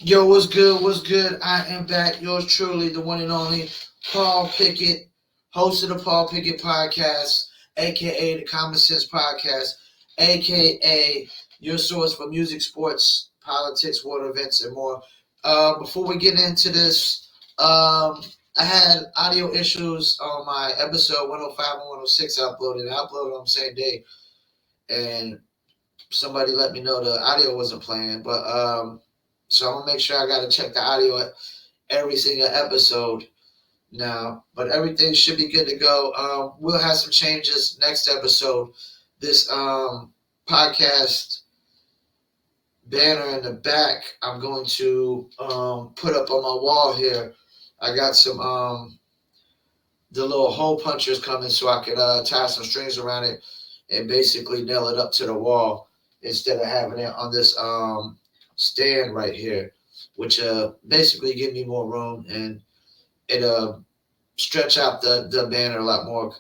Yo, what's good? What's good? I am back. Yours truly, the one and only Paul Pickett, host of the Paul Pickett Podcast, aka the Common Sense Podcast, aka your source for music, sports, politics, world events, and more. Before we get into this, I had audio issues on my episode 105 and 106 uploaded. I uploaded on the same day, and somebody let me know the audio wasn't playing, but so I'm gonna make sure I gotta check the audio at every single episode now. But everything should be good to go. We'll have some changes next episode. This podcast banner in the back, I'm going to put up on my wall here. I got some the little hole punchers coming so I could tie some strings around it and basically nail it up to the wall instead of having it on this stand right here, which basically give me more room and it stretch out the banner a lot more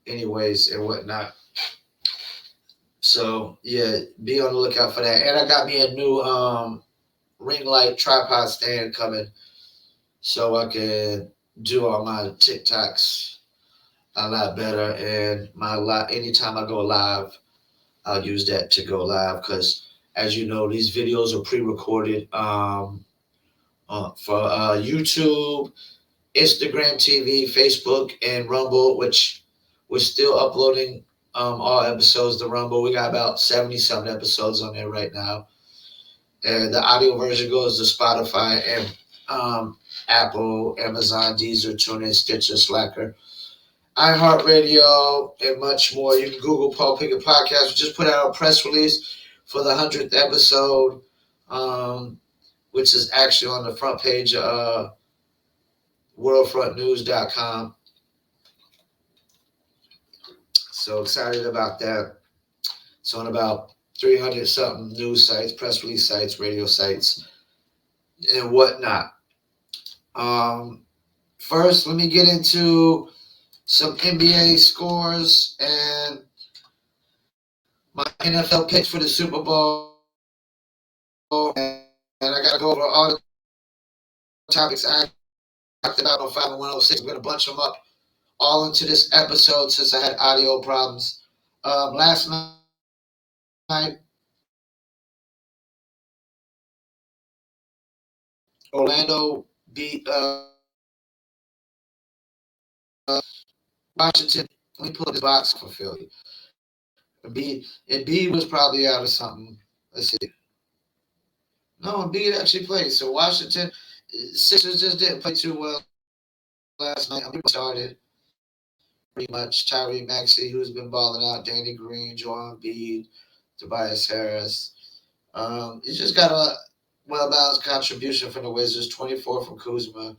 anyways and whatnot. So yeah, be on the lookout for that. And I got me a new ring light tripod stand coming so I can do all my TikToks a lot better and my anytime I go live I'll use that to go live because as you know these videos are pre-recorded for YouTube, Instagram TV, Facebook, and Rumble, which we're still uploading all episodes to Rumble. We got about 70 something episodes on there right now. And the audio version goes to Spotify and Apple, Amazon, Deezer, TuneIn, Stitcher, Slacker, iHeartRadio, and much more. You can Google Paul Pickett Podcast. We just put out a press release for the 100th episode, which is actually on the front page of worldfrontnews.com. So excited about that. It's on about 300 something news sites, press release sites, radio sites, and whatnot. First, let me get into some NBA scores and my NFL picks for the Super Bowl. And I got to go over all the topics I talked about on 5 and 106. I'm going to bunch them up all into this episode since I had audio problems. Last night, Orlando beat Washington. Let me pull up this box for Philly. B was probably out of something. Let's see. No, B actually played. So Washington Sixers just didn't play too well last night. I mean, started pretty much Tyree Maxey, who's been balling out, Danny Green, Joel Embiid, Tobias Harris. He just got a well-balanced contribution from the Wizards, 24 from Kuzma,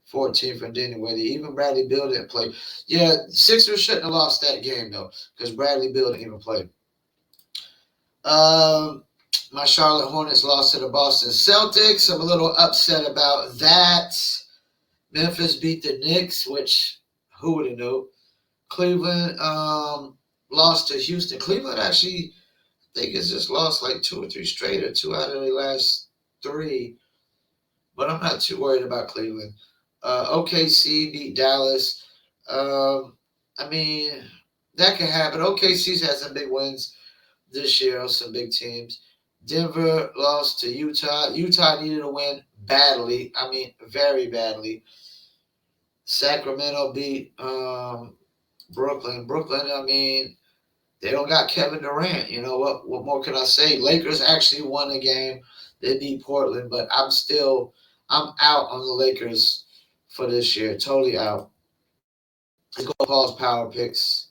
14 from Dinwiddie. Even Bradley Beal didn't play. Yeah, Sixers shouldn't have lost that game, though, because Bradley Beal didn't even play. My Charlotte Hornets lost to the Boston Celtics. I'm a little upset about that. Memphis beat the Knicks, which who would have known? Cleveland lost to Houston. Cleveland actually, I think, has just lost like 2 or 3 straight or 2 out of the last 3. But I'm not too worried about Cleveland. OKC beat Dallas. I mean, that can happen. OKC's had some big wins this year on some big teams. Denver lost to Utah. Utah needed a win badly. I mean, very badly. Sacramento beat Brooklyn. Brooklyn, I mean, they don't got Kevin Durant. You know what more can I say? Lakers actually won the game. They beat Portland, but I'm out on the Lakers for this year. Totally out. Let's go Paul's power picks.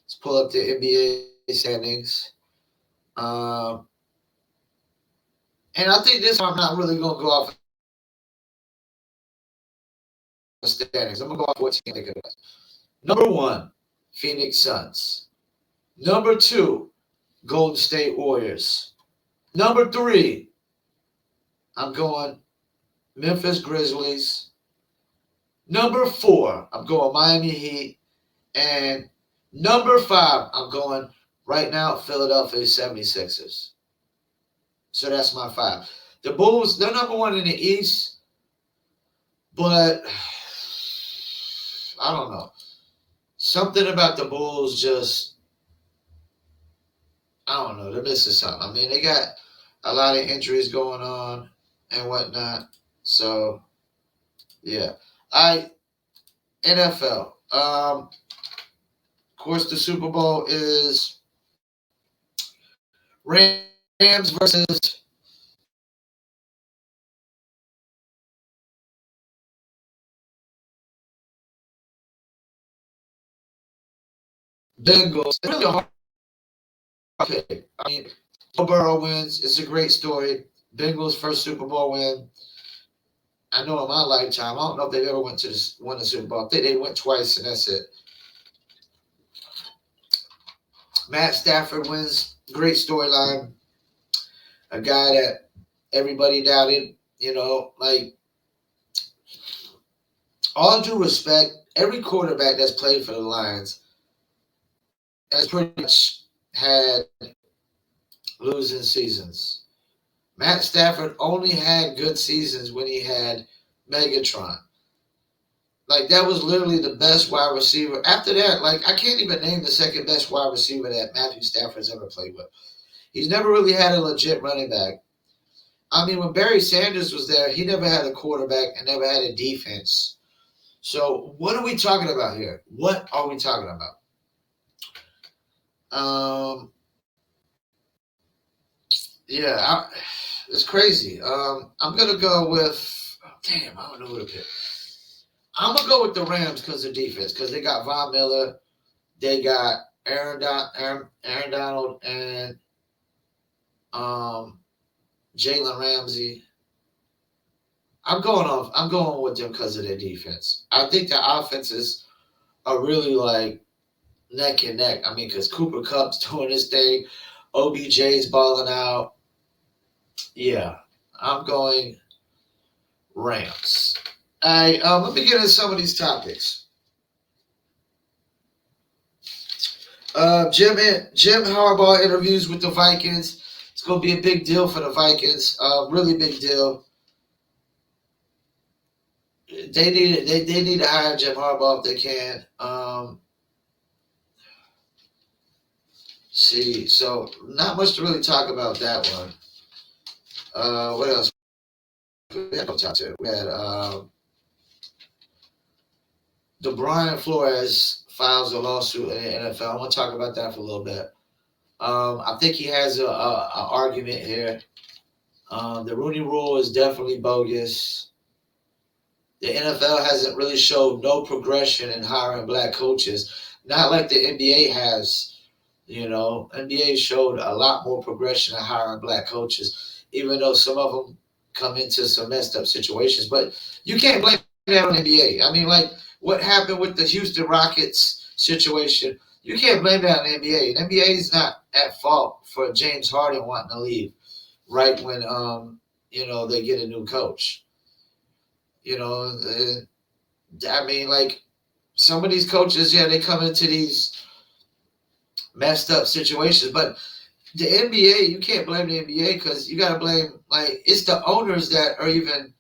Let's pull up the NBA standings. And I think this one I'm not really going to go off of standings. I'm going to go off 14. Number 1, Phoenix Suns. Number 2, Golden State Warriors. Number 3, I'm going Memphis Grizzlies. Number 4, I'm going Miami Heat. And number 5, I'm going right now Philadelphia 76ers. So that's my 5. The Bulls, they're number one in the East, but I don't know. Something about the Bulls just, I don't know. They're missing something. I mean, they got a lot of injuries going on and whatnot. So, yeah. NFL. Of course, the Super Bowl is Rams versus Bengals. It's really a hard pick. I mean, Joe Burrow wins. It's a great story. Bengals' first Super Bowl win. I know in my lifetime, I don't know if they've ever won the Super Bowl. I think they went twice, and that's it. Matt Stafford wins. Great storyline. A guy that everybody doubted. Like, all due respect, every quarterback that's played for the Lions has pretty much had losing seasons. Matt Stafford only had good seasons when he had Megatron. Like, that was literally the best wide receiver. After that, like, I can't even name the second best wide receiver that Matthew Stafford's ever played with. He's never really had a legit running back. I mean, when Barry Sanders was there, he never had a quarterback and never had a defense. So what are we talking about here? What are we talking about? Yeah, it's crazy. I'm gonna go with. Damn, I don't know who to pick. I'm gonna go with the Rams because of defense. Because they got Von Miller, they got Aaron Donald, and Jalen Ramsey. I'm going with them because of their defense. I think the offenses are really like neck and neck. I mean, because Cooper Kupp's doing his thing, OBJ's balling out. Yeah, I'm going Rams. All right, let me get into some of these topics. Jim Harbaugh interviews with the Vikings. It's going to be a big deal for the Vikings. Really big deal. They need to hire Jim Harbaugh if they can. So not much to really talk about that one. What else? We had the Bryant Flores files a lawsuit in the NFL. I want to talk about that for a little bit. I think he has a argument here. The Rooney Rule is definitely bogus. The NFL hasn't really showed no progression in hiring black coaches, not like the NBA has. NBA showed a lot more progression in hiring black coaches, even though some of them come into some messed up situations. But you can't blame that on the NBA. I mean, like what happened with the Houston Rockets situation, you can't blame that on the NBA. The NBA is not at fault for James Harden wanting to leave right when they get a new coach. I mean, like some of these coaches, they come into these messed up situations, but the NBA, you can't blame the NBA because you got to blame, like, it's the owners that are even,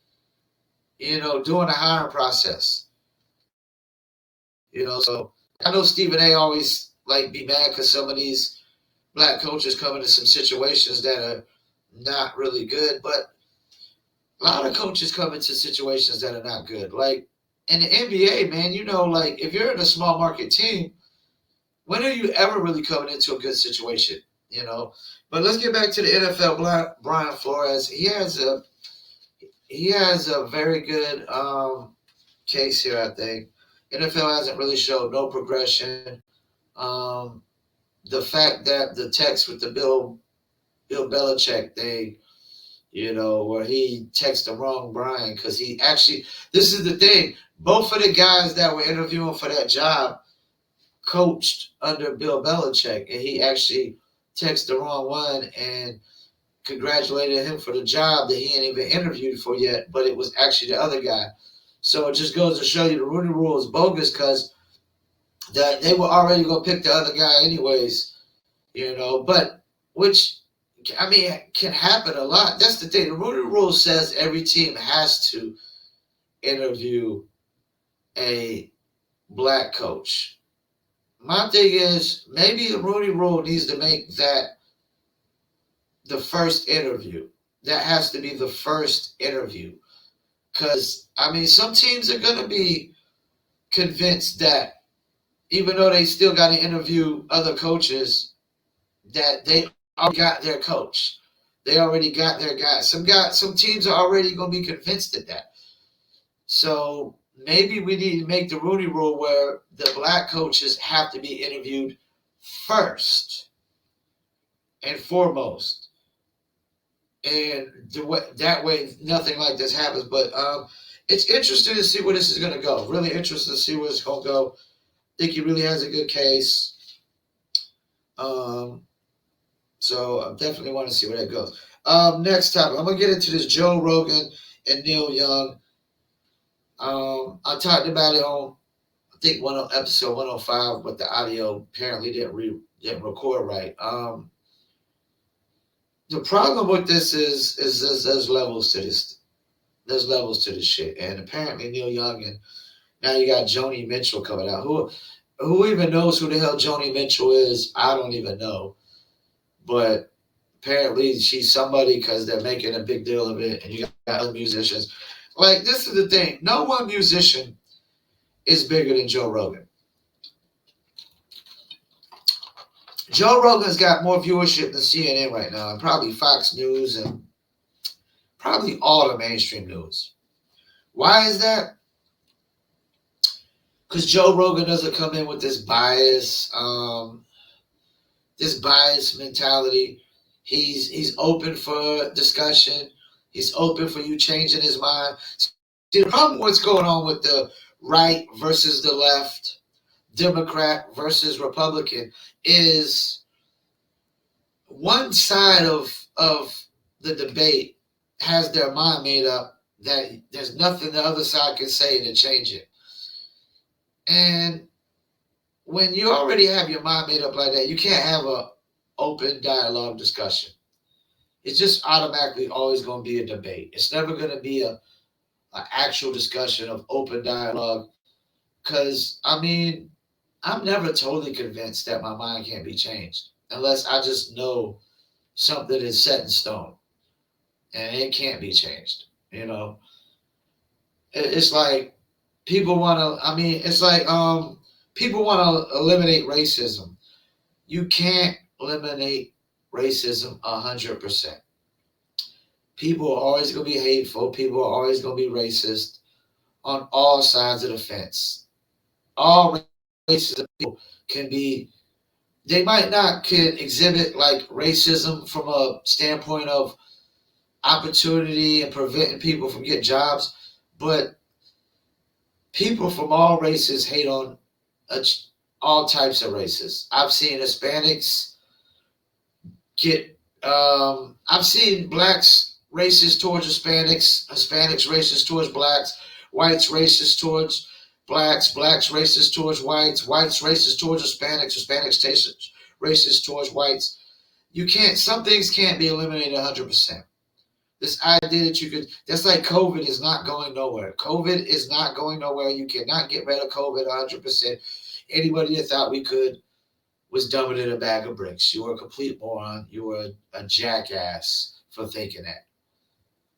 doing the hiring process. So I know Stephen A. always like be mad because some of these black coaches come into some situations that are not really good, but a lot of coaches come into situations that are not good. Like in the NBA, man, like if you're in a small market team, when are you ever really coming into a good situation? But let's get back to the NFL. Brian Flores, he has a very good case here. I think NFL hasn't really showed no progression. The fact that the text with the Bill Belichick thing, where he texted the wrong Brian because he actually. This is the thing. Both of the guys that were interviewing for that job coached under Bill Belichick, and he actually texted the wrong one and congratulated him for the job that he ain't even interviewed for yet, but it was actually the other guy. So it just goes to show you the Rooney Rule is bogus because they were already going to pick the other guy anyways, but which I mean, it can happen a lot. That's the thing. The Rooney Rule says every team has to interview a black coach. My thing is, maybe the Rooney Rule needs to make that the first interview. That has to be the first interview. Because, I mean, some teams are going to be convinced that even though they still got to interview other coaches, that they already got their coach. They already got their guy. Some teams are already going to be convinced of that. So maybe we need to make the Rooney Rule where the black coaches have to be interviewed first and foremost, and that way nothing like this happens. But it's interesting to see where this is going to go. Really interesting to see where it's going to go. I think he really has a good case. So I definitely want to see where that goes. Next topic, I'm gonna get into this Joe Rogan and Neil Young. I talked about it on I think episode 105, but the audio apparently didn't record right. The problem with this is there's levels to this. There's levels to this shit, and apparently Neil Young and now you got Joni Mitchell coming out. Who even knows who the hell Joni Mitchell is? I don't even know. But apparently she's somebody because they're making a big deal of it, and you got other musicians. Like, this is the thing. No one musician is bigger than Joe Rogan. Joe Rogan's got more viewership than CNN right now, and probably Fox News and probably all the mainstream news. Why is that? Because Joe Rogan doesn't come in with this bias mentality. He's open for discussion. He's open for you changing his mind. See, the problem with what's going on with the right versus the left, Democrat versus Republican, is one side of the debate has their mind made up that there's nothing the other side can say to change it. And when you already have your mind made up like that, you can't have a open dialogue discussion. It's just automatically always going to be a debate. It's never going to be a actual discussion of open dialogue. Because, I mean, I'm never totally convinced that my mind can't be changed unless I just know something is set in stone and it can't be changed. You know, it's like people want to, I mean, it's like people want to eliminate racism. You can't eliminate racism 100%. People are always going to be hateful. People are always going to be racist on all sides of the fence. All racist people can be, they might not can exhibit like racism from a standpoint of opportunity and preventing people from getting jobs, but people from all races hate on all types of races. I've seen Hispanics get, I've seen blacks racist towards Hispanics, Hispanics racist towards blacks, whites racist towards blacks, blacks racist towards whites, whites racist towards Hispanics, Hispanics racist towards whites. You can't, some things can't be eliminated 100%. This idea that you could, that's like COVID is not going nowhere. COVID is not going nowhere. You cannot get rid of COVID 100%. Anybody that thought we could was dumber than a bag of bricks. You were a complete moron. You were a jackass for thinking that.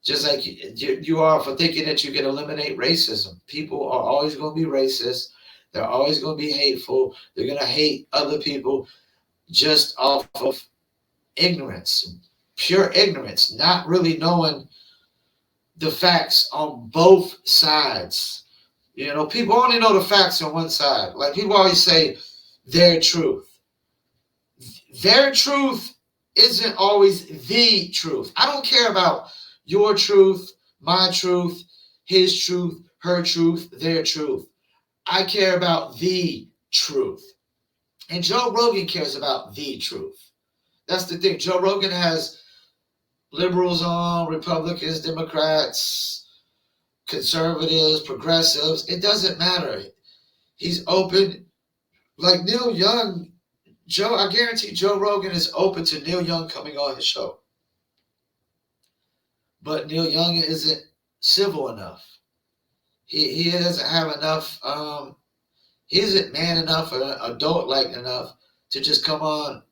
Just like you are for thinking that you can eliminate racism. People are always going to be racist. They're always going to be hateful. They're going to hate other people just off of ignorance, pure ignorance, not really knowing the facts on both sides. You know, people only know the facts on one side. Like people always say their truth. Their truth isn't always the truth. I don't care about your truth, my truth, his truth, her truth, their truth. I care about the truth. And Joe Rogan cares about the truth. That's the thing. Joe Rogan has liberals on, Republicans, Democrats, conservatives, progressives. It doesn't matter. He's open. Like Neil Young I guarantee Joe Rogan is open to Neil Young coming on his show. But Neil Young isn't civil enough. He doesn't have enough, he isn't man enough or adult-like enough to just come on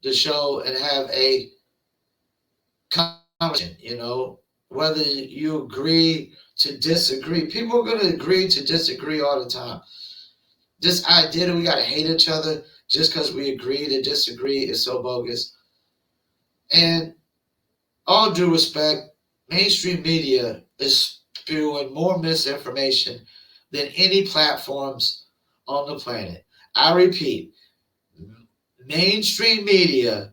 the show and have a conversation, whether you agree to disagree. People are going to agree to disagree all the time. This idea that we got to hate each other just because we agree to disagree is so bogus. And all due respect, mainstream media is spewing more misinformation than any platforms on the planet. I repeat, mainstream media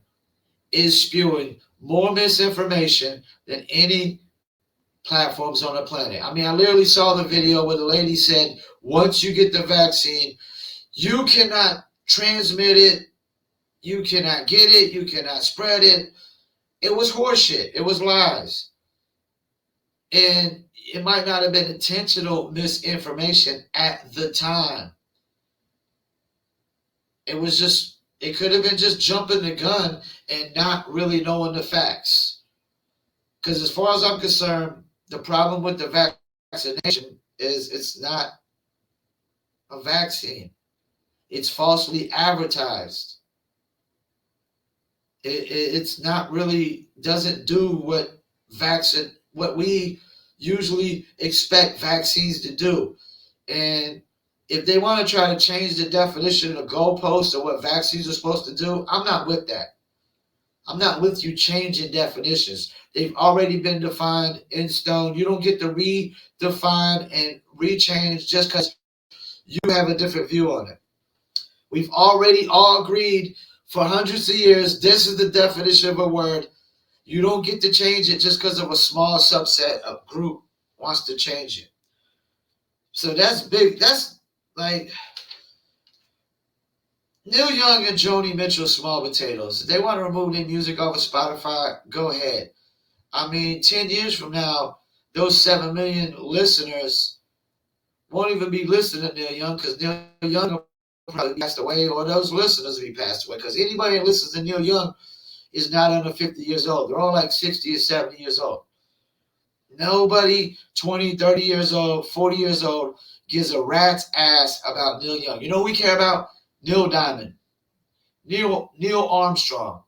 is spewing more misinformation than any platforms on the planet. I mean, I literally saw the video where the lady said, once you get the vaccine, you cannot transmit it, you cannot get it, you cannot spread it. It was horseshit. It was lies. And it might not have been intentional misinformation at the time. It could have been just jumping the gun and not really knowing the facts. Because as far as I'm concerned, the problem with the vaccination is it's not a vaccine. It's falsely advertised. It's not really, doesn't do what we usually expect vaccines to do. And if they want to try to change the definition of the goalposts of what vaccines are supposed to do, I'm not with that. I'm not with you changing definitions. They've already been defined in stone. You don't get to redefine and rechange just because you have a different view on it. We've already all agreed for hundreds of years, this is the definition of a word. You don't get to change it just because of a small subset of group wants to change it. So that's big. That's like Neil Young and Joni Mitchell, small potatoes. If they want to remove their music off of Spotify, go ahead. I mean, 10 years from now, those 7 million listeners won't even be listening to Neil Young because Neil Young will probably passed away, or those listeners will be passed away. Because anybody that listens to Neil Young is not under 50 years old. They're all like 60 or 70 years old. Nobody 20, 30 years old, 40 years old gives a rat's ass about Neil Young. You know who we care about? Neil Diamond, Neil Armstrong,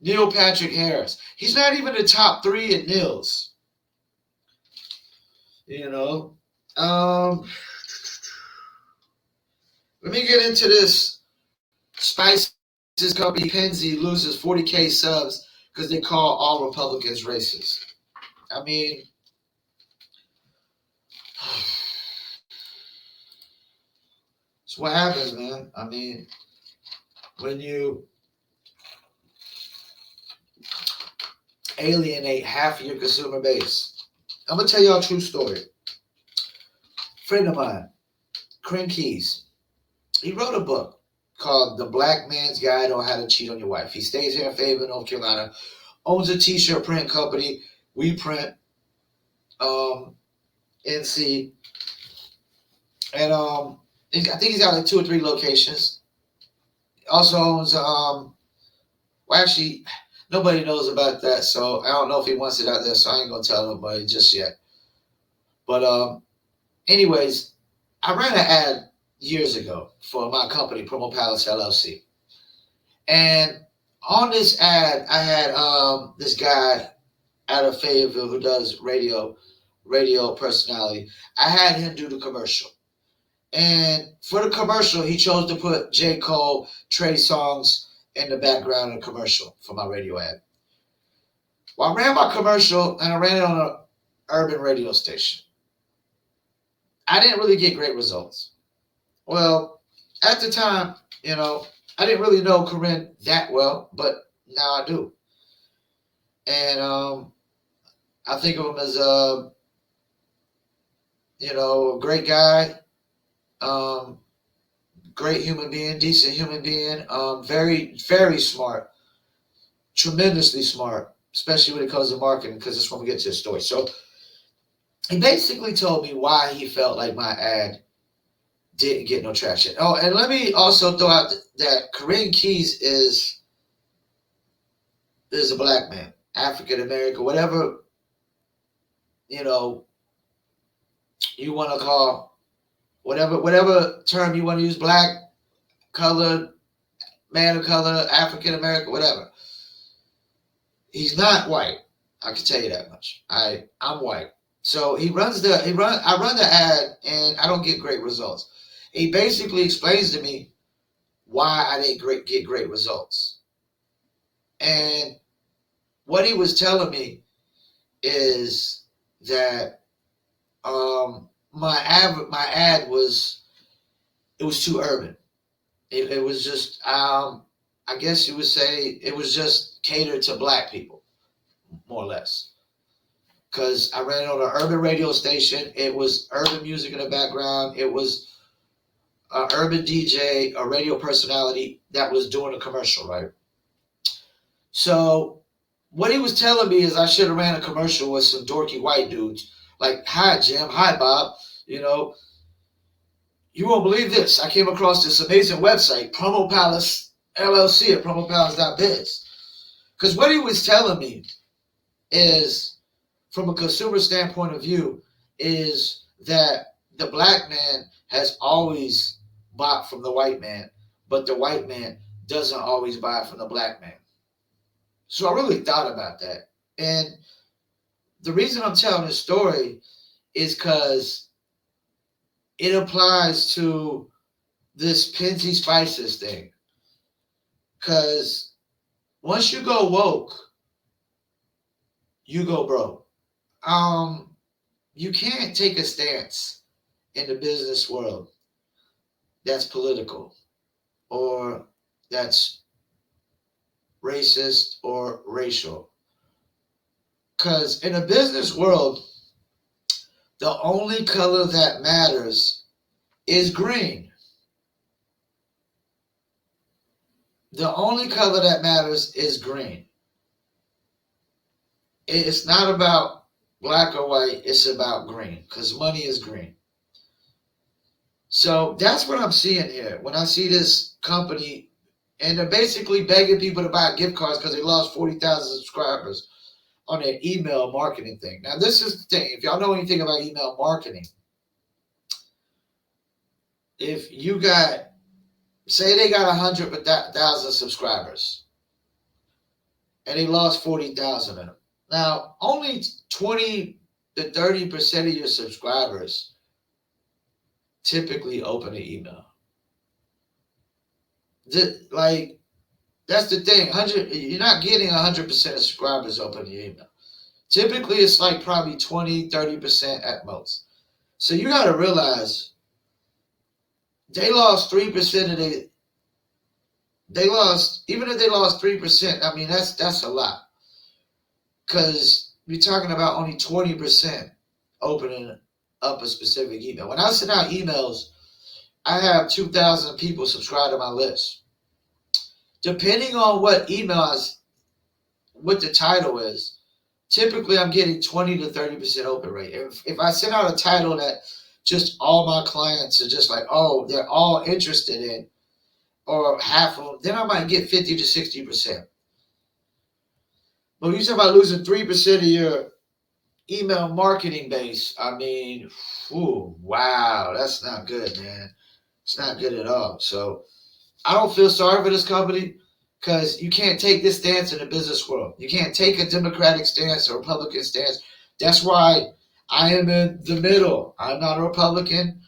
Neil Patrick Harris. He's not even the top 3 in Nils. Let me get into this. Spices company Penzi loses 40K subs because they call all Republicans racist. I mean, it's what happens, man. I mean, when you alienate half of your consumer base. I'm going to tell y'all a true story. Friend of mine, Crin Keys, he wrote a book called The Black Man's Guide on How to Cheat on Your Wife. He stays here in Fayetteville, North Carolina, owns a t-shirt print company. We print NC. And I think he's got like 2 or 3 locations. Also owns, actually, nobody knows about that, so I don't know if he wants it out there, so I ain't going to tell nobody just yet. But anyways, I ran an ad years ago for my company, Promo Palace LLC. And on this ad, I had this guy out of Fayetteville who does radio personality. I had him do the commercial. And for the commercial, he chose to put J. Cole, Trey Songz in the background of the commercial for my radio ad. Well, I ran my commercial, and I ran it on an urban radio station. I didn't really get great results. Well, at the time, I didn't really know Corinne that well, but now I do. And I think of him as a great guy, great human being, decent human being, very, very smart, tremendously smart, especially when it comes to marketing, because that's when we get to the story. So he basically told me why he felt like my ad didn't get no traction. Oh, and let me also throw out that Corinne Keys is a black man, African American, whatever you know you want to call, whatever term you want to use, black, colored, man of color, African American, whatever. He's not white. I can tell you that much. I'm white. So I run the ad and I don't get great results. He basically explains to me why I didn't get great results. And what he was telling me is that my ad was too urban. It was just I guess you would say it was just catered to black people, more or less. Because I ran it on an urban radio station. It was urban music in the background. It was an urban DJ, a radio personality that was doing a commercial, right? So what he was telling me is I should have ran a commercial with some dorky white dudes. Like, hi, Jim. Hi, Bob. You won't believe this. I came across this amazing website, Promo Palace LLC at promopalace.biz. Because what he was telling me is, from a consumer standpoint of view, is that the black man has always bought from the white man, but the white man doesn't always buy from the black man. So I really thought about that. And the reason I'm telling this story is because it applies to this Pinsy Spices thing. Because once you go woke, you go broke. You can't take a stance in the business world that's political or that's racist or racial. Because in a business world, the only color that matters is green. The only color that matters is green. It's not about black or white, it's about green, because money is green. So that's what I'm seeing here. When I see this company, and they're basically begging people to buy gift cards because they lost 40,000 subscribers on their email marketing thing. Now, this is the thing. If y'all know anything about email marketing, if you got, say they got 100,000 subscribers, and they lost 40,000 of them. Now, only 20 to 30% of your subscribers typically open an email. That's the thing. You're not getting 100% of subscribers open your email. Typically, it's like probably 20, 30% at most. So you got to realize they lost 3% of even if they lost 3%, I mean, that's a lot. Because you're talking about only 20% opening up a specific email. When I send out emails, I have 2,000 people subscribe to my list. Depending on what the title is, typically I'm getting 20 to 30% open rate. If I send out a title that just all my clients are just like, oh, they're all interested in, or half of them, then I might get 50 to 60%. But when you talk about losing 3% of your email marketing base, I mean, wow, that's not good, man. It's not good at all. So I don't feel sorry for this company, because you can't take this stance in the business world. You can't take a Democratic stance or Republican stance. That's why I am in the middle. I'm not a Republican.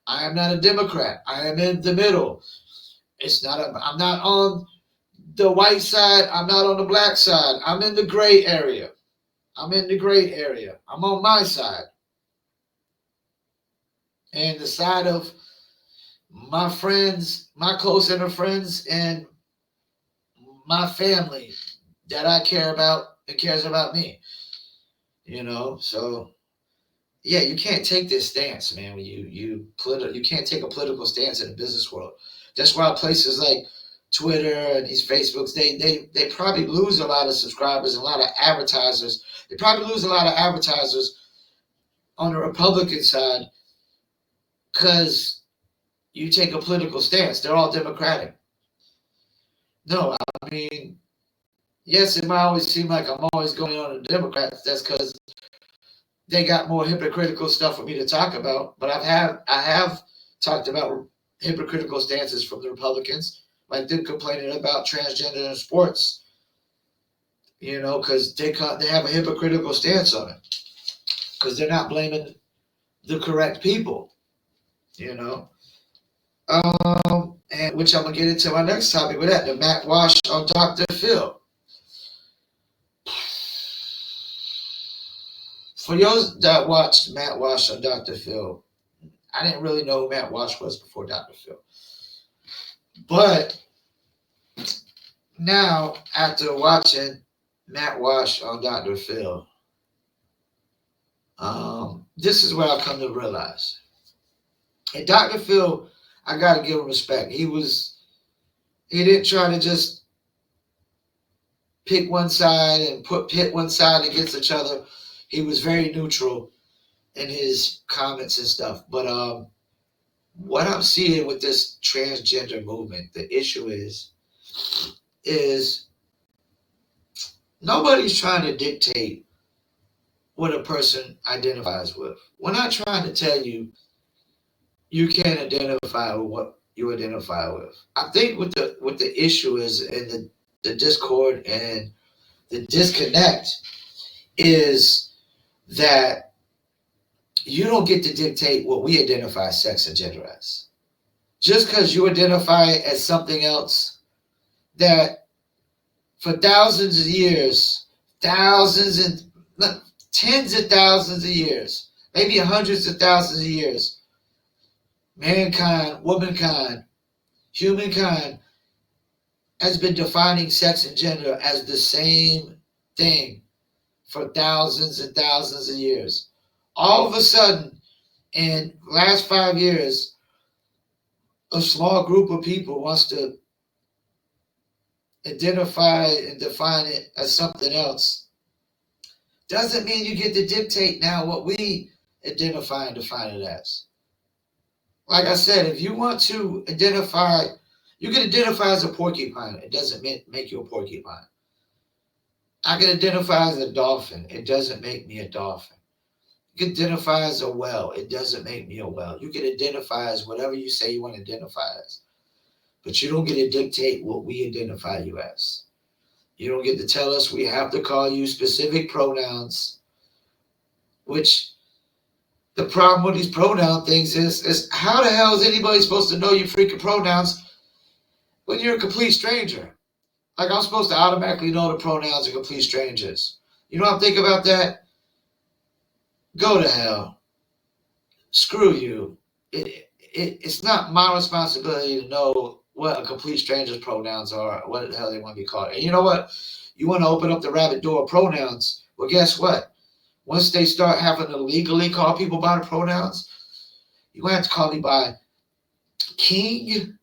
I am not a Democrat. I am in the middle. I'm not on the white side. I'm not on the black side. I'm in the gray area. I'm on my side. And the side of my friends, my close inner friends, and my family that I care about and cares about me. So yeah, you can't take this stance, man. When you can't take a political stance in the business world. That's why places like Twitter and these Facebooks, they probably lose a lot of subscribers and a lot of advertisers. They probably lose a lot of advertisers on the Republican side, because you take a political stance. They're all Democratic. No, I mean, yes, it might always seem like I'm always going on the Democrats. That's because they got more hypocritical stuff for me to talk about. But I have talked about hypocritical stances from the Republicans, like them complaining about transgender in sports. Because they have a hypocritical stance on it, because they're not blaming the correct people. And which I'm gonna get into my next topic with that, the Matt Walsh on Dr. Phil. For those that watched Matt Walsh on Dr. Phil, I didn't really know who Matt Walsh was before Dr. Phil. But now, after watching Matt Walsh on Dr. Phil, this is what I've come to realize. And Dr. Phil, I gotta give him respect. He didn't try to just pick one side and pit one side against each other. He was very neutral in his comments and stuff. But what I'm seeing with this transgender movement, the issue is nobody's trying to dictate what a person identifies with. We're not trying to tell you you can't identify with what you identify with. I think what the issue is, and the discord and the disconnect is that you don't get to dictate what we identify sex and gender as. Just because you identify as something else that for thousands of years, tens of thousands of years, maybe hundreds of thousands of years, mankind, womankind, humankind has been defining sex and gender as the same thing for thousands and thousands of years. All of a sudden, in the last 5 years, a small group of people wants to identify and define it as something else. Doesn't mean you get to dictate now what we identify and define it as. Like I said, if you want to identify, you can identify as a porcupine. It doesn't make you a porcupine. I can identify as a dolphin. It doesn't make me a dolphin. You can identify as a whale. It doesn't make me a whale. You can identify as whatever you say you want to identify as. But you don't get to dictate what we identify you as. You don't get to tell us we have to call you specific pronouns, which the problem with these pronoun things is how the hell is anybody supposed to know your freaking pronouns when you're a complete stranger? Like, I'm supposed to automatically know the pronouns of complete strangers. You know what I'm thinking about that? Go to hell. Screw you. It's not my responsibility to know what a complete stranger's pronouns are, what the hell they want to be called. And you know what? You want to open up the rabbit door of pronouns. Well, guess what? Once they start having to legally call people by the pronouns, you're going to have to call me by King,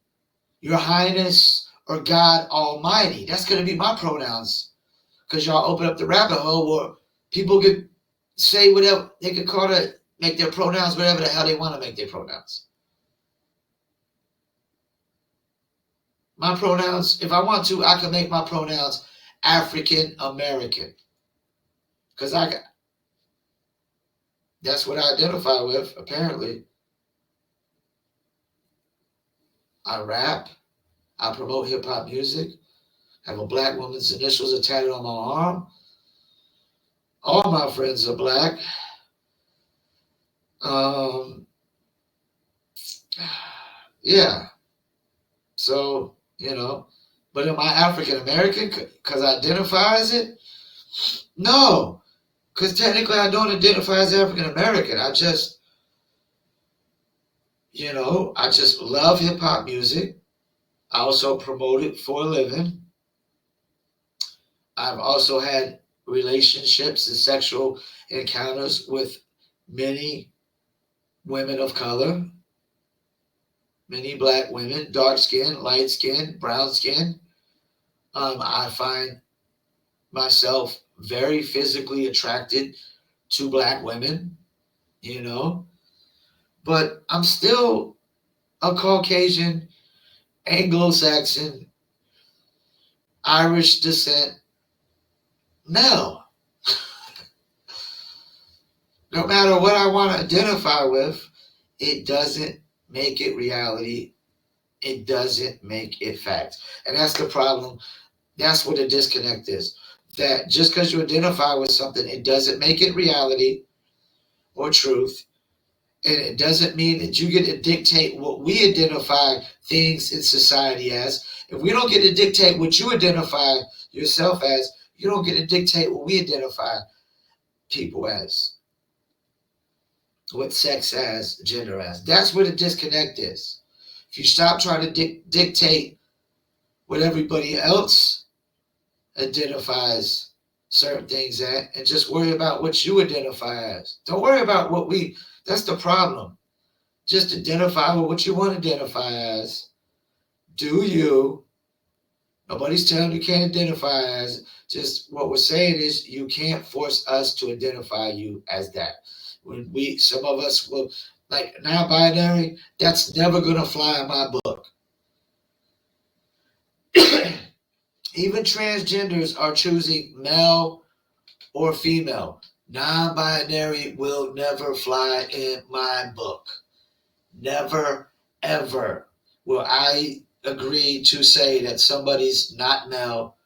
Your Highness, or God Almighty. That's going to be my pronouns. Because y'all open up the rabbit hole where people could say whatever, they could call it, make their pronouns whatever the hell they want to make their pronouns. My pronouns, if I want to, I can make my pronouns African American. Because that's what I identify with, apparently. I rap. I promote hip-hop music. I have a black woman's initials are tatted on my arm. All my friends are black. Yeah. So, but am I African American because I identify as it? No, because technically I don't identify as African American. I just love hip hop music. I also promote it for a living. I've also had relationships and sexual encounters with many women of color, many black women, dark skin, light skin, brown skin. I find myself very physically attracted to black women, but I'm still of Caucasian, Anglo-Saxon, Irish descent male. No matter what I want to identify with, it doesn't make it reality. It doesn't make it fact. And that's the problem. That's what the disconnect is. That just because you identify with something, it doesn't make it reality or truth. And it doesn't mean that you get to dictate what we identify things in society as. If we don't get to dictate what you identify yourself as, you don't get to dictate what we identify people as, what sex as, gender as. That's where the disconnect is. If you stop trying to dictate what everybody else identifies certain things at and just worry about what you identify as. Don't worry about what we, that's the problem. Just identify with what you want to identify as. Do you? Nobody's telling you can't identify as. Just what we're saying is you can't force us to identify you as that. When some of us will, like non-binary, that's never going to fly in my book. Even transgenders are choosing male or female. Non-binary will never fly in my book. Never, ever will I agree to say that somebody's not male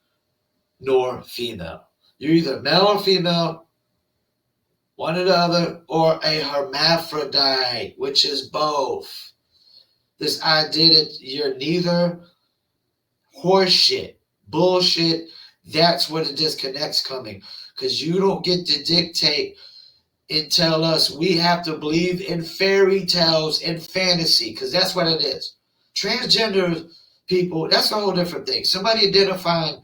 nor female. You're either male or female, one or the other, or a hermaphrodite, which is both. This idea that you're neither, horseshit, bullshit, that's where the disconnect's coming. Because you don't get to dictate and tell us we have to believe in fairy tales and fantasy, because that's what it is. Transgender people, that's a whole different thing. Somebody identifying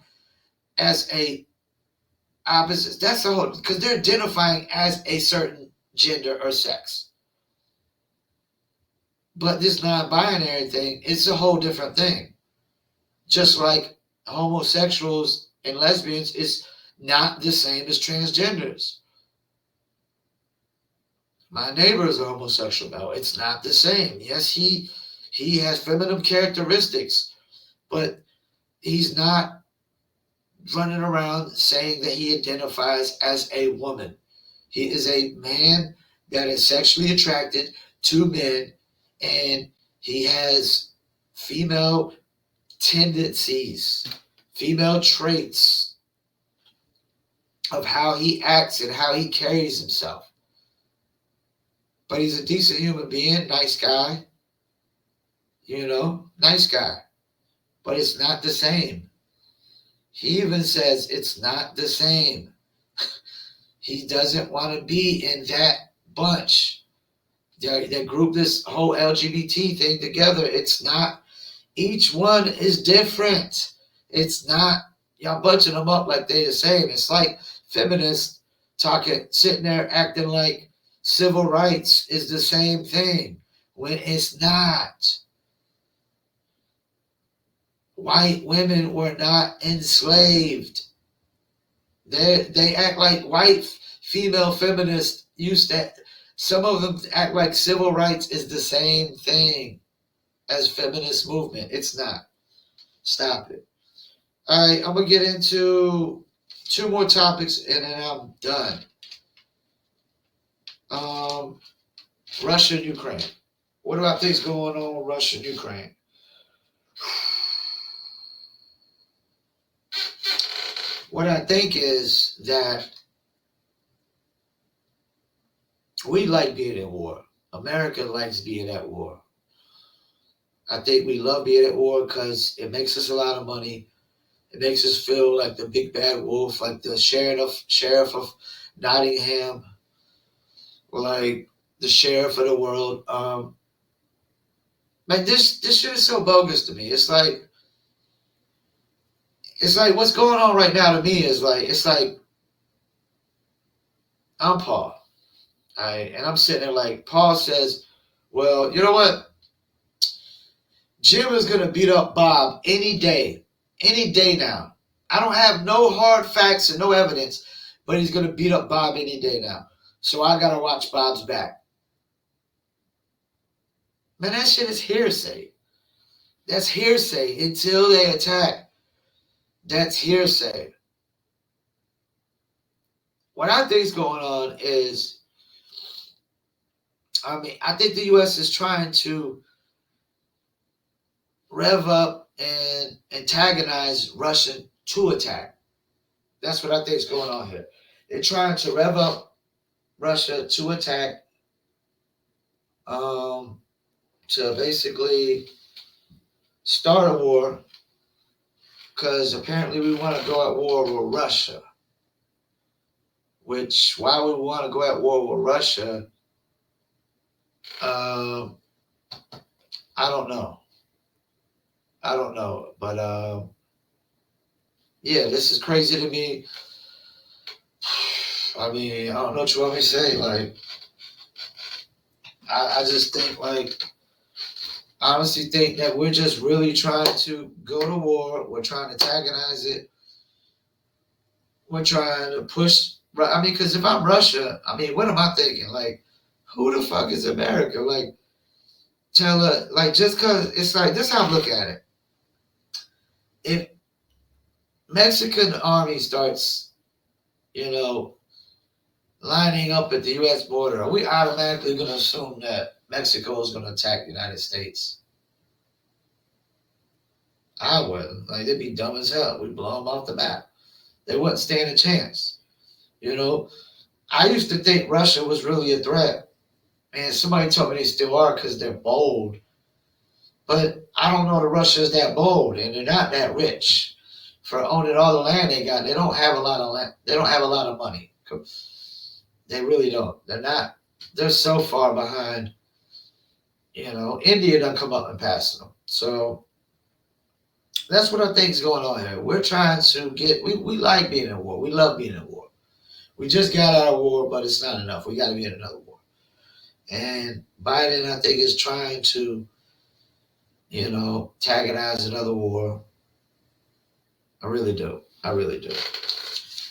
as a opposite, that's a whole, because they're identifying as a certain gender or sex. But this non-binary thing, it's a whole different thing. Just like homosexuals and lesbians is not the same as transgenders. My neighbor is a homosexual male. It's not the same. Yes, he has feminine characteristics, but he's not running around saying that he identifies as a woman. He is a man that is sexually attracted to men, and he has female tendencies, female traits of how he acts and how he carries himself. But he's a decent human being, nice guy, nice guy. But it's not the same. He even says it's not the same. He doesn't want to be in that bunch. They group this whole LGBT thing together. It's not, each one is different. It's not, y'all bunching them up like they're the same. It's like feminists sitting there acting like civil rights is the same thing when it's not. White women were not enslaved. They act like white female feminists used to. Some of them act like civil rights is the same thing as feminist movement. It's not. Stop it. All right, I'm going to get into 2 more topics and then I'm done. Russia and Ukraine. What about things going on with Russia and Ukraine? What I think is that we like being at war. America likes being at war. I think we love being at war because it makes us a lot of money. It makes us feel like the big bad wolf, like the sheriff of Nottingham, like the sheriff of the world. Like this shit is so bogus to me. It's like what's going on right now to me is like I'm Paul. And I'm sitting there like Paul says, well, you know what? Jim is going to beat up Bob any day now. I don't have no hard facts and no evidence, but he's going to beat up Bob any day now. So I got to watch Bob's back. Man, that shit is hearsay. That's hearsay until they attack. That's hearsay. What I think is going on is, I think the U.S. is trying to rev up and antagonize Russia to attack. That's what I think is going on here. They're trying to rev up Russia to attack, to basically start a war, because apparently we want to go at war with Russia. Which, why would we want to go at war with Russia? I don't know. But yeah, this is crazy to me. I don't know what you want me to say. Like, I just think, like, honestly think that we're just really trying to go to war. We're trying to antagonize it. We're trying to push. Because if I'm Russia, what am I thinking? Like, who the fuck is America? Like, just because it's like, this is how I look at it. If Mexican army starts, lining up at the U.S. border, are we automatically going to assume that Mexico is going to attack the United States? I wouldn't. Like, they'd be dumb as hell. We'd blow them off the map. They wouldn't stand a chance. I used to think Russia was really a threat. And somebody told me they still are because they're bold. But I don't know that Russia is that bold, and they're not that rich. For owning all the land they got, they don't have a lot of land. They don't have a lot of money. They really don't. They're not. They're so far behind. India doesn't come up and pass them. So that's what I think is going on here. We're trying to we like being in war. We love being in war. We just got out of war, but it's not enough. We got to be in another war. And Biden, I think, is trying to, antagonize another war. I really do.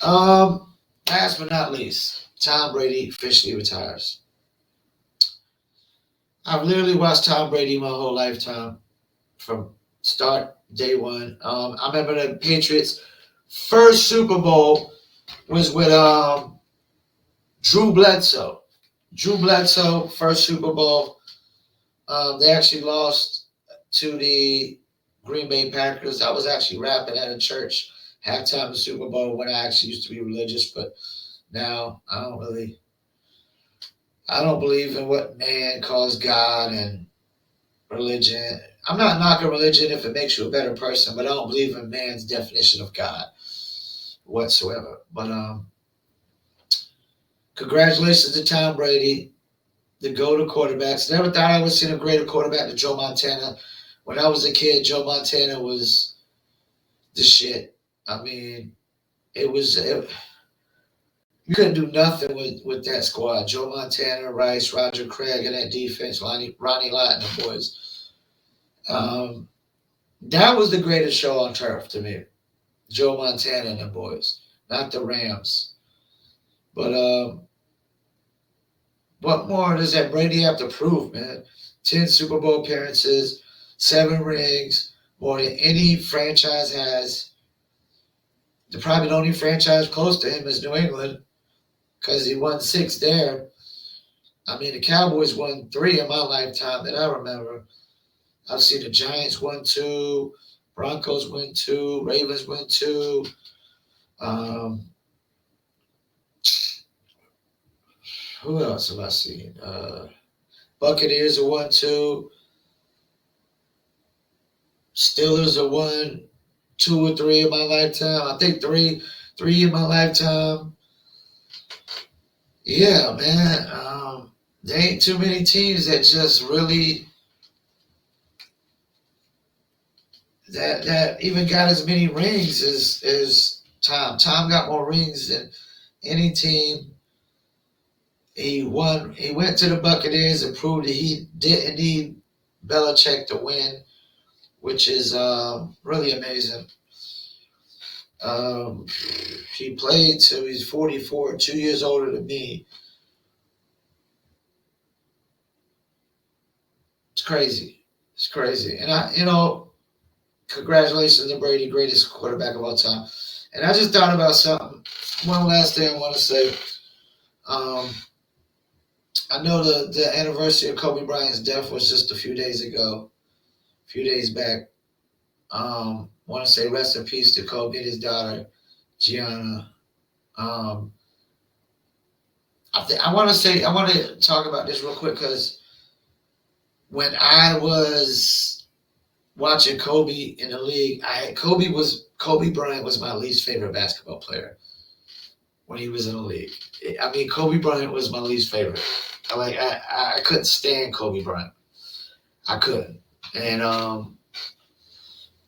Last but not least, Tom Brady officially retires. I've literally watched Tom Brady my whole lifetime from start, day one. I remember the Patriots' first Super Bowl was with Drew Bledsoe. Drew Bledsoe, first Super Bowl. They actually lost to the Green Bay Packers. I was actually rapping at a church halftime of the Super Bowl when I actually used to be religious, but now I don't believe in what man calls God and religion. I'm not knocking religion if it makes you a better person, but I don't believe in man's definition of God whatsoever. But congratulations to Tom Brady, the GOAT of quarterbacks. Never thought I would see a greater quarterback than Joe Montana. When I was a kid, Joe Montana was the shit. You couldn't do nothing with that squad. Joe Montana, Rice, Roger Craig, and that defense, Ronnie Lott and the boys. That was the greatest show on turf to me. Joe Montana and the boys, not the Rams. But what more does that Brady have to prove, man? 10 Super Bowl appearances, 7 rings, more than any franchise has. Probably the only franchise close to him is New England, because he won 6 there. The Cowboys won 3 in my lifetime that I remember. I've seen the Giants win 2, Broncos win 2, Ravens win 2. Who else have I seen? Buccaneers are 1, 2. Steelers are 1, 2 or 3 in my lifetime. I think 3 in my lifetime. Yeah, man. There ain't too many teams that just really that even got as many rings as Tom. Tom got more rings than any team. He won. He went to the Buccaneers and proved that he didn't need Belichick to win, which is really amazing. He played till he's 44, 2 years older than me. It's crazy. It's crazy. And congratulations to Brady, greatest quarterback of all time. And I just thought about something. One last thing I want to say. I know the anniversary of Kobe Bryant's death was just a few days back. Want to say rest in peace to Kobe and his daughter, Gianna. I want to talk about this real quick because when I was watching Kobe in the league, Kobe Bryant was my least favorite basketball player when he was in the league. I mean, Kobe Bryant was my least favorite. I couldn't stand Kobe Bryant. I couldn't. And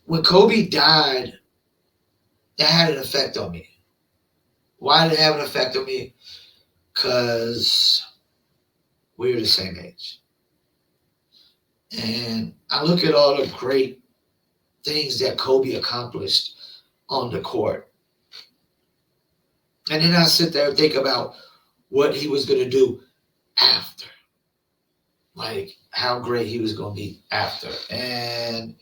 when Kobe died, that had an effect on me. Why did it have an effect on me? Because we were the same age. And I look at all the great things that Kobe accomplished on the court. And then I sit there and think about what he was going to do after. Like how great he was going to be after. And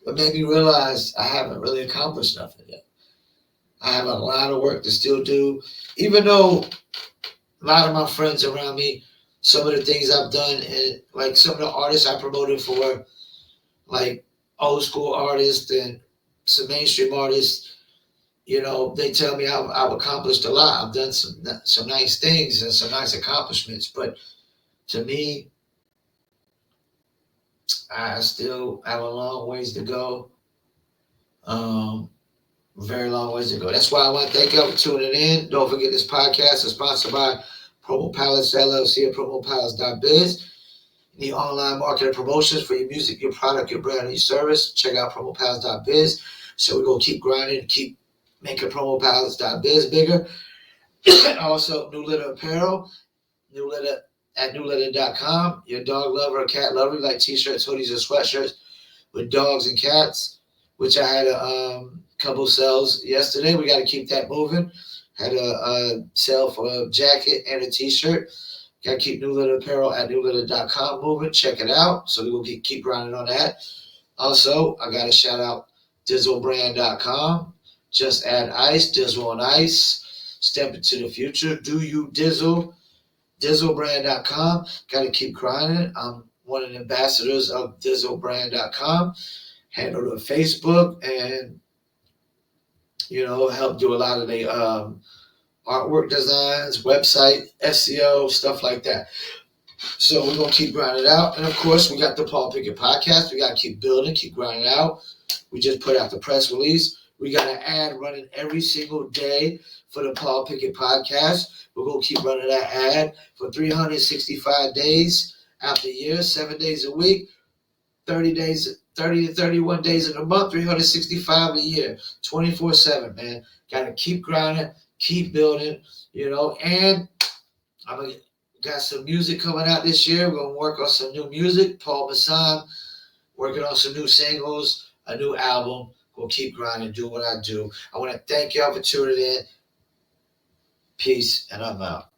it made me realize I haven't really accomplished nothing yet. I have a lot of work to still do. Even though a lot of my friends around me, some of the things I've done, and like some of the artists I promoted for, like old school artists and some mainstream artists, they tell me I've accomplished a lot. I've done some nice things and some nice accomplishments. But to me, I still have a long ways to go. Very long ways to go. That's why I want to thank you for tuning in. Don't forget this podcast is sponsored by Promo Palace LLC at promopalace.biz. Need online marketing promotions for your music, your product, your brand, and your service. Check out promopalace.biz. So we're going to keep grinding, keep making promopalace.biz bigger. Also, New Litter Apparel, New Litter at newlitter.com. Your dog lover or cat lover, like t-shirts, hoodies, and sweatshirts with dogs and cats, which I had a couple sales yesterday. We got to keep that moving. Had a sale for a jacket and a t-shirt. Got to keep New Litter Apparel at newlitter.com moving. Check it out. So we will keep grinding on that. Also, I got to shout out dizzlebrand.com. Just add ice, Dizzle on ice. Step into the future. Do you Dizzle? Dizzlebrand.com. Got to keep grinding. I'm one of the ambassadors of dizzlebrand.com. Handle the Facebook and, help do a lot of the artwork designs, website, SEO, stuff like that. So we're going to keep grinding out. And, of course, we got the Paul Pickett podcast. We got to keep building, keep grinding out. We just put out the press release. We got an ad running every single day for the Paul Pickett podcast. We're going to keep running that ad for 365 days out the year, 7 days a week, 30 to 31 days in a month, 365 a year, 24/7, man. Got to keep grinding, keep building, and I'm got some music coming out this year. We're going to work on some new music. Paul Masson, working on some new singles, a new album. We'll keep grinding, do what I do. I want to thank y'all for tuning in. Peace, and I'm out.